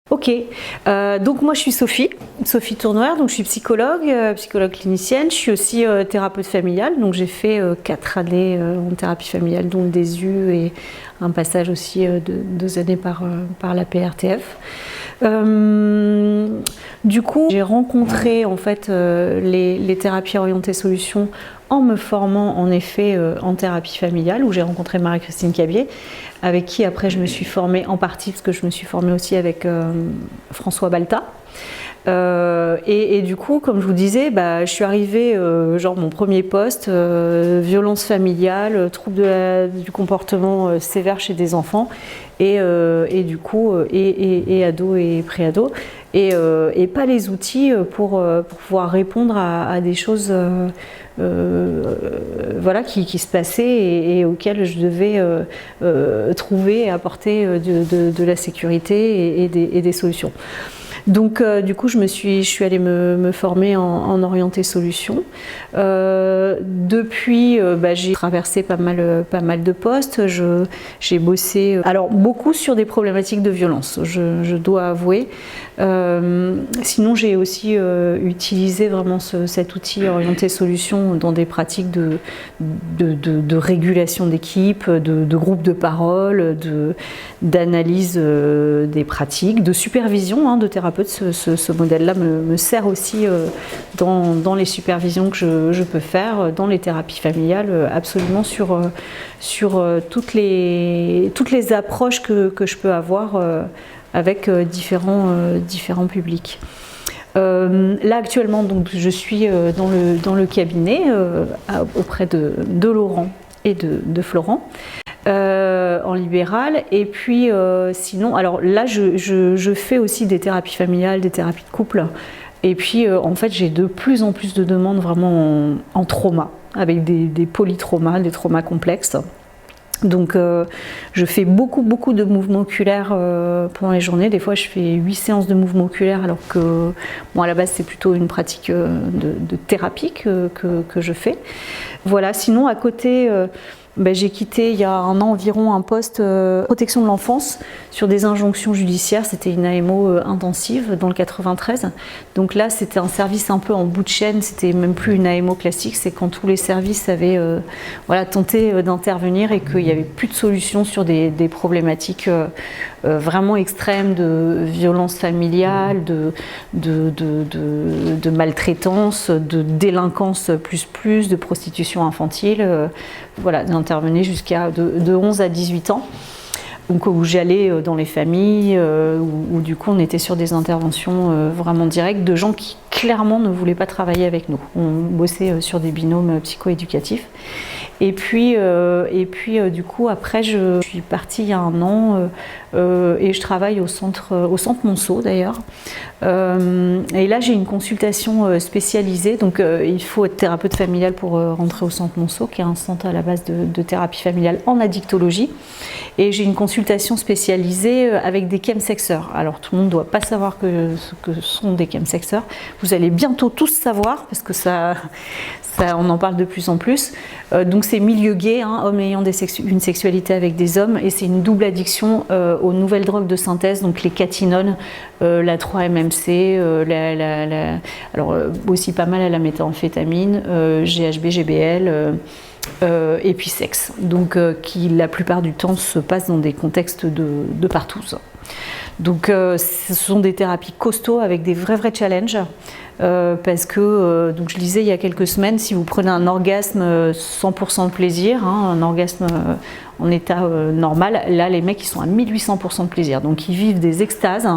Ok, donc moi je suis Sophie Tournouer, donc je suis psychologue clinicienne, je suis aussi thérapeute familiale, donc j'ai fait 4 années en thérapie familiale, dont le DESU et un passage aussi de 2 années par la PRTF. Du coup, j'ai rencontré en fait les thérapies orientées solutions en me formant en effet en thérapie familiale, où j'ai rencontré Marie-Christine Cabier, avec qui après je me suis formée en partie, parce que je me suis formée aussi avec François Balta. Et du coup, comme je vous disais, je suis arrivée, genre mon premier poste, violence familiale, troubles du comportement sévère chez des enfants, et du coup, et ados et pré-ados, et pas les outils pour pouvoir répondre à des choses voilà, qui se passaient et auxquelles je devais trouver et apporter de la sécurité et des solutions. Donc du coup je suis allée me former en orienté solutions. Depuis j'ai traversé pas mal de postes. J'ai bossé alors beaucoup sur des problématiques de violence, je dois avouer. Sinon j'ai aussi utilisé vraiment cet outil orienté solutions dans des pratiques de régulation d'équipe, de groupes de parole, d'analyse des pratiques, de supervision de thérapeute. Ce modèle-là me sert aussi dans les supervisions que je peux faire, dans les thérapies familiales, absolument sur toutes les approches que je peux avoir avec différents publics. Là actuellement, donc, je suis dans le cabinet auprès de Laurent et de Florent. En libéral, et puis sinon, alors là je fais aussi des thérapies familiales, des thérapies de couple, et puis en fait j'ai de plus en plus de demandes vraiment en trauma, avec des polytraumas, des traumas complexes. Donc je fais beaucoup de mouvements oculaires pendant les journées. Des fois je fais 8 séances de mouvements oculaires, alors que bon, à la base c'est plutôt une pratique de thérapie que je fais. Voilà, sinon à côté j'ai quitté il y a un an environ un poste protection de l'enfance sur des injonctions judiciaires. C'était une AMO intensive dans le 93. Donc là, c'était un service un peu en bout de chaîne. C'était même plus une AMO classique. C'est quand tous les services avaient tenté d'intervenir et qu'il n'y avait plus de solution sur des problématiques vraiment extrêmes de violence familiale, de maltraitance, de délinquance plus, de prostitution infantile. Voilà, d'intervenir jusqu'à de 11 à 18 ans. Donc, où j'allais dans les familles, où du coup on était sur des interventions vraiment directes de gens qui clairement ne voulaient pas travailler avec nous. On bossait sur des binômes psycho-éducatifs. Et puis du coup après je suis partie il y a un an et je travaille au centre Monceau d'ailleurs. Et là j'ai une consultation spécialisée, donc il faut être thérapeute familial pour rentrer au centre Monceau, qui est un centre à la base de thérapie familiale en addictologie. Et j'ai une consultation spécialisée avec des chemsexeurs. Alors tout le monde ne doit pas savoir ce que sont des chemsexeurs. Vous allez bientôt tous savoir, parce que on en parle de plus en plus. Donc c'est milieu gay, hommes ayant une sexualité avec des hommes, et c'est une double addiction aux nouvelles drogues de synthèse, donc les catinones, la 3-MMC, alors aussi pas mal à la méthamphétamine, GHB, GBL, et puis sexe, donc qui la plupart du temps se passe dans des contextes de partous. Donc ce sont des thérapies costauds avec des vrais challenges, parce que, donc je disais il y a quelques semaines, si vous prenez un orgasme 100% de plaisir, un orgasme en état normal, là les mecs ils sont à 1800% de plaisir, donc ils vivent des extases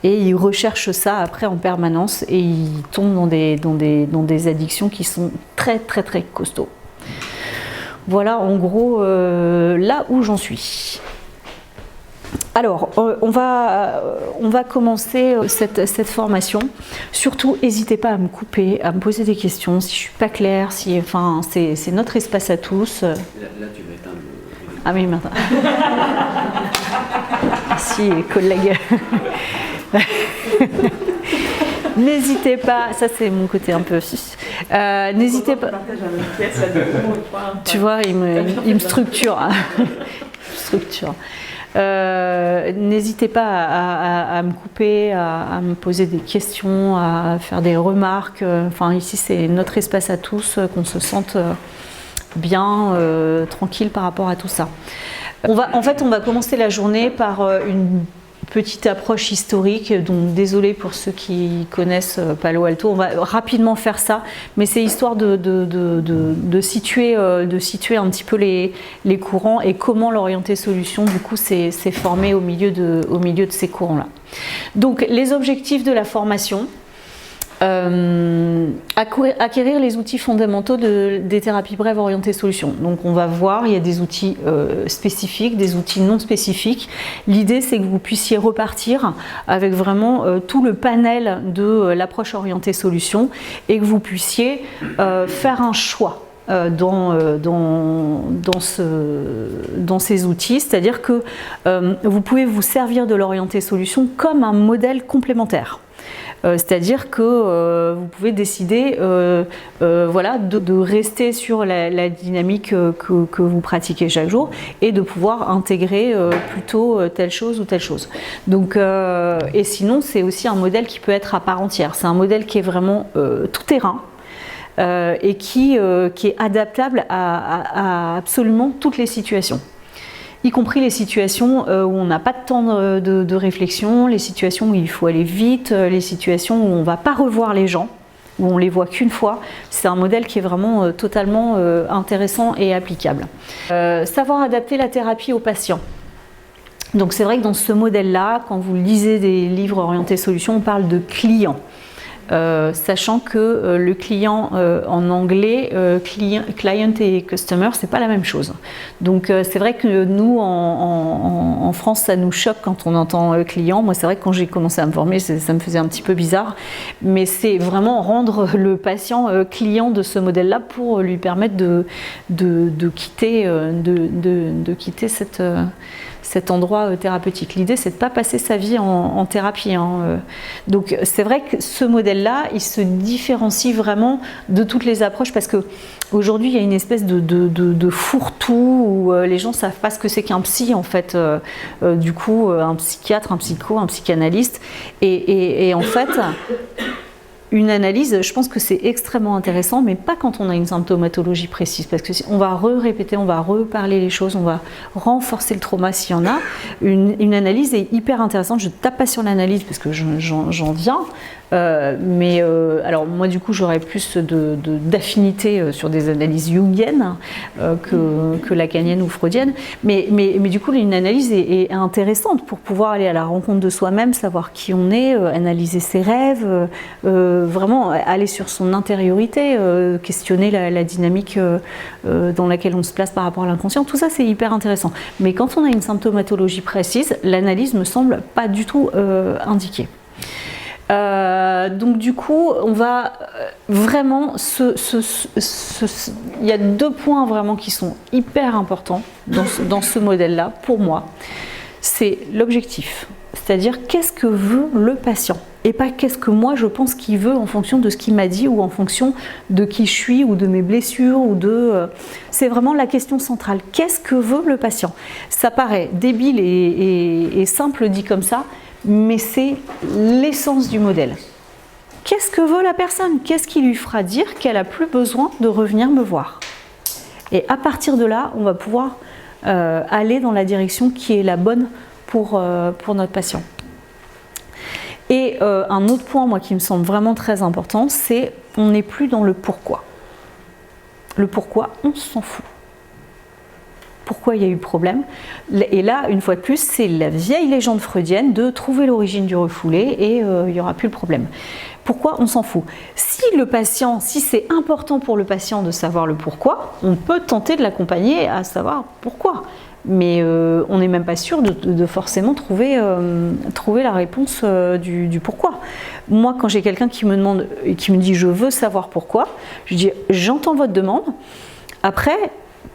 et ils recherchent ça après en permanence, et ils tombent dans des addictions qui sont très costauds. Voilà en gros là où j'en suis. Alors, on va commencer cette formation. Surtout, n'hésitez pas à me couper, à me poser des questions si je suis pas claire. C'est notre espace à tous. Là, tu vas éteindre. Ah oui, maintenant. Merci, collègues. N'hésitez pas, ça c'est mon côté un peu. N'hésitez pas. Tu vois, il me structure. N'hésitez pas à me couper, à me poser des questions, à faire des remarques. Enfin, ici, c'est notre espace à tous, qu'on se sente bien, tranquille par rapport à tout ça. En fait, on va commencer la journée par une petite approche historique, donc désolé pour ceux qui connaissent Palo Alto, on va rapidement faire ça, mais c'est histoire de situer un petit peu les courants et comment l'orienté solution du coup s'est formé au milieu de ces courants-là. Donc les objectifs de la formation. Acquérir les outils fondamentaux des thérapies brèves orientées solutions. Donc on va voir, il y a des outils spécifiques, des outils non spécifiques. L'idée c'est que vous puissiez repartir avec vraiment tout le panel de l'approche orientée solutions et que vous puissiez faire un choix dans ces outils, c'est-à-dire que vous pouvez vous servir de l'orientée solution comme un modèle complémentaire. C'est-à-dire que vous pouvez décider voilà, de rester sur la dynamique que vous pratiquez chaque jour et de pouvoir intégrer plutôt telle chose ou telle chose. Donc, et sinon, c'est aussi un modèle qui peut être à part entière. C'est un modèle qui est vraiment tout terrain. Et qui est adaptable à absolument toutes les situations, y compris les situations où on n'a pas de temps de réflexion, les situations où il faut aller vite, les situations où on ne va pas revoir les gens, où on les voit qu'une fois. C'est un modèle qui est vraiment totalement intéressant et applicable. Savoir adapter la thérapie aux patients. Donc c'est vrai que dans ce modèle-là, quand vous lisez des livres orientés solutions, on parle de client. Sachant que le client en anglais, client et customer, c'est pas la même chose. Donc c'est vrai que nous en France, ça nous choque quand on entend client. Moi, c'est vrai que quand j'ai commencé à me former, ça me faisait un petit peu bizarre. Mais c'est vraiment rendre le patient client de ce modèle-là pour lui permettre de quitter cet endroit thérapeutique. L'idée, c'est de ne pas passer sa vie en thérapie. Donc, c'est vrai que ce modèle-là, il se différencie vraiment de toutes les approches parce qu'aujourd'hui, il y a une espèce de fourre-tout où les gens ne savent pas ce que c'est qu'un psy, en fait. Du coup, un psychiatre, un psycho, un psychanalyste. Et en fait... Une analyse, je pense que c'est extrêmement intéressant, mais pas quand on a une symptomatologie précise, parce qu'on va répéter, on va reparler les choses, on va renforcer le trauma s'il y en a. Une analyse est hyper intéressante. Je ne tape pas sur l'analyse parce que j'en viens, mais alors moi du coup j'aurais plus d'affinité sur des analyses jungiennes que lacaniennes ou freudiennes, mais du coup une analyse est intéressante pour pouvoir aller à la rencontre de soi-même, savoir qui on est, analyser ses rêves, vraiment aller sur son intériorité, questionner la dynamique dans laquelle on se place par rapport à l'inconscient. Tout ça c'est hyper intéressant, mais quand on a une symptomatologie précise, l'analyse me semble pas du tout indiquée. Donc du coup, on va vraiment il y a deux points vraiment qui sont hyper importants dans ce modèle-là pour moi. C'est l'objectif, c'est-à-dire qu'est-ce que veut le patient et pas qu'est-ce que moi je pense qu'il veut en fonction de ce qu'il m'a dit ou en fonction de qui je suis ou de mes blessures ou c'est vraiment la question centrale. Qu'est-ce que veut le patient? Ça paraît débile et simple dit comme ça, mais c'est l'essence du modèle. Qu'est-ce que veut la personne? Qu'est-ce qui lui fera dire qu'elle n'a plus besoin de revenir me voir? Et à partir de là, on va pouvoir aller dans la direction qui est la bonne pour notre patient. Et un autre point, moi, qui me semble vraiment très important, c'est on n'est plus dans le pourquoi. Le pourquoi, on s'en fout. Pourquoi il y a eu problème. Et là, une fois de plus, c'est la vieille légende freudienne de trouver l'origine du refoulé et il n'y aura plus le problème. Pourquoi? On s'en fout. Si c'est important pour le patient de savoir le pourquoi, on peut tenter de l'accompagner à savoir pourquoi. Mais on n'est même pas sûr de forcément trouver la réponse du pourquoi. Moi, quand j'ai quelqu'un qui me demande et qui me dit « je veux savoir pourquoi », je dis « j'entends votre demande ». Après,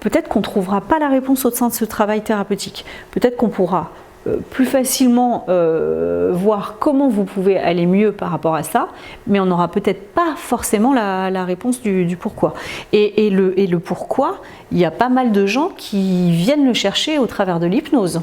peut-être qu'on ne trouvera pas la réponse au sein de ce travail thérapeutique. Peut-être qu'on pourra plus facilement voir comment vous pouvez aller mieux par rapport à ça, mais on n'aura peut-être pas forcément la réponse du pourquoi. Et le pourquoi, il y a pas mal de gens qui viennent le chercher au travers de l'hypnose.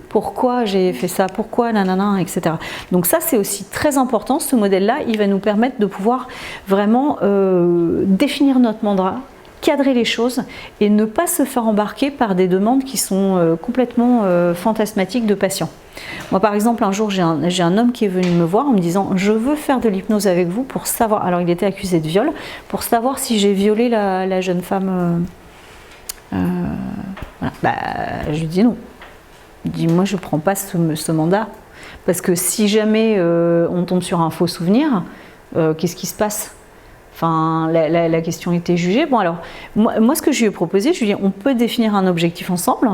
pourquoi j'ai fait ça, pourquoi nanana, etc. Donc ça c'est aussi très important, ce modèle-là, il va nous permettre de pouvoir vraiment définir notre mandat, cadrer les choses et ne pas se faire embarquer par des demandes qui sont complètement fantasmatiques de patients. Moi par exemple un jour j'ai un homme qui est venu me voir en me disant je veux faire de l'hypnose avec vous pour savoir, alors il était accusé de viol, pour savoir si j'ai violé la jeune femme. Voilà. Bah, je lui dis non. Je dis moi je ne prends pas ce mandat parce que si jamais on tombe sur un faux souvenir, qu'est-ce qui se passe? Enfin, la question était jugée. Bon alors, moi ce que je lui ai proposé, je lui ai dit on peut définir un objectif ensemble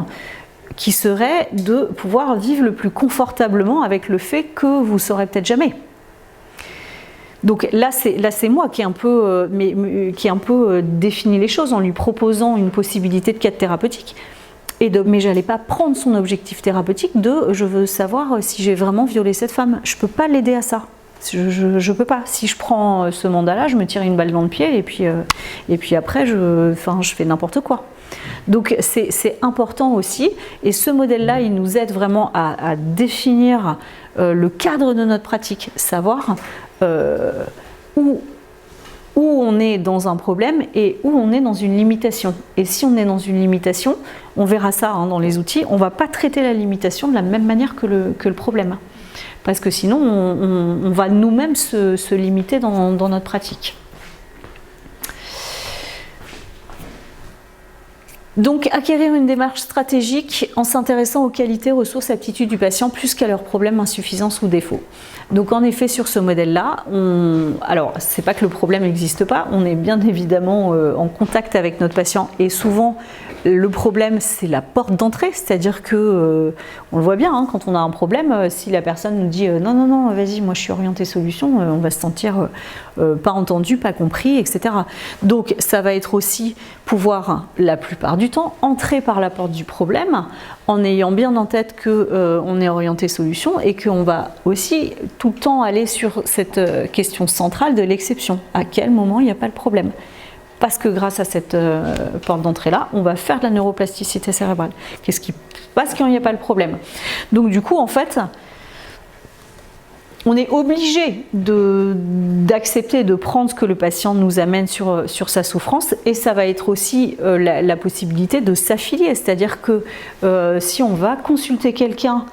qui serait de pouvoir vivre le plus confortablement avec le fait que vous ne saurez peut-être jamais. Donc là c'est moi qui ai un peu, défini les choses en lui proposant une possibilité de cadre thérapeutique. Mais je n'allais pas prendre son objectif thérapeutique de je veux savoir si j'ai vraiment violé cette femme. Je ne peux pas l'aider à ça. Je ne peux pas. Si je prends ce mandat-là, je me tire une balle dans le pied et puis après je fais n'importe quoi. Donc c'est important aussi, et ce modèle-là, il nous aide vraiment à définir le cadre de notre pratique, savoir où on est dans un problème et où on est dans une limitation. Et si on est dans une limitation, on verra ça dans les outils, on ne va pas traiter la limitation de la même manière que le problème. Parce que sinon, on va nous-mêmes se limiter dans notre pratique. Donc, acquérir une démarche stratégique en s'intéressant aux qualités, ressources, aptitudes du patient plus qu'à leurs problèmes, insuffisances ou défauts. Donc, en effet, sur ce modèle-là, alors, c'est pas que le problème n'existe pas, on est bien évidemment en contact avec notre patient et souvent, le problème, c'est la porte d'entrée, c'est-à-dire que, on le voit bien, quand on a un problème, si la personne nous dit non, vas-y, moi je suis orientée solution, on va se sentir pas entendu, pas compris, etc. Donc ça va être aussi pouvoir, la plupart du temps, entrer par la porte du problème en ayant bien en tête qu'on est orienté solution et qu'on va aussi tout le temps aller sur cette question centrale de l'exception. À quel moment il n'y a pas le problème ? Parce que grâce à cette porte d'entrée-là, on va faire de la neuroplasticité cérébrale. Qu'est-ce qui passe quand il n'y a pas le problème? Donc du coup, en fait, on est obligé d'accepter, de prendre ce que le patient nous amène sur sa souffrance, et ça va être aussi la possibilité de s'affilier. C'est-à-dire que si on va consulter quelqu'un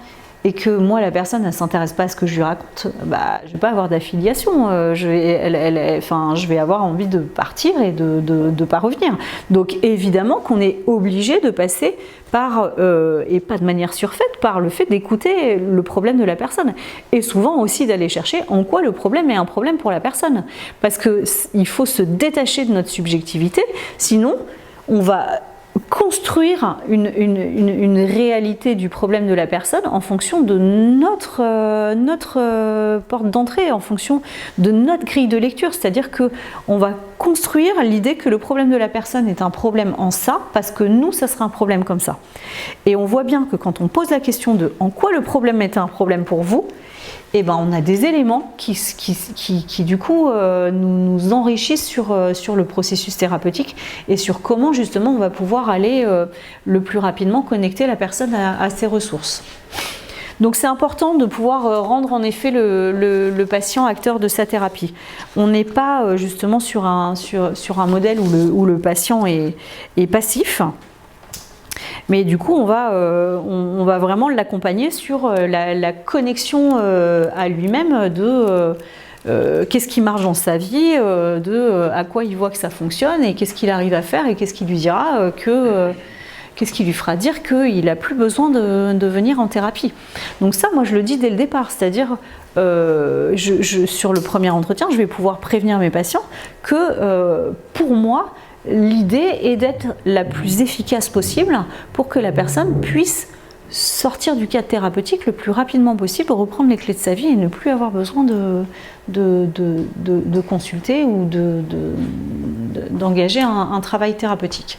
et que moi la personne ne s'intéresse pas à ce que je lui raconte, je ne vais pas avoir d'affiliation, je vais avoir envie de partir et de ne pas revenir. Donc évidemment qu'on est obligé de passer par, et pas de manière surfaite, par le fait d'écouter le problème de la personne. Et souvent aussi d'aller chercher en quoi le problème est un problème pour la personne. Parce qu'il faut se détacher de notre subjectivité, sinon on va construire une réalité du problème de la personne en fonction de notre porte d'entrée, en fonction de notre grille de lecture. C'est-à-dire qu'on va construire l'idée que le problème de la personne est un problème en ça, parce que nous, ça sera un problème comme ça. Et on voit bien que quand on pose la question de en quoi le problème est un problème pour vous, eh ben, on a des éléments qui du coup nous enrichissent sur le processus thérapeutique et sur comment justement on va pouvoir aller le plus rapidement connecter la personne à ses ressources. Donc c'est important de pouvoir rendre en effet le patient acteur de sa thérapie. On n'est pas justement sur un modèle où le patient est passif. Mais du coup, on va vraiment l'accompagner sur la connexion à lui-même de qu'est-ce qui marche dans sa vie, à quoi il voit que ça fonctionne et qu'est-ce qu'il arrive à faire et qu'est-ce qui lui dira qu'est-ce qui lui fera dire qu'il n'a plus besoin de venir en thérapie. Donc ça, moi je le dis dès le départ, c'est-à-dire sur le premier entretien, je vais pouvoir prévenir mes patients que pour moi, l'idée est d'être la plus efficace possible pour que la personne puisse sortir du cadre thérapeutique le plus rapidement possible, reprendre les clés de sa vie et ne plus avoir besoin de consulter ou d'engager un travail thérapeutique.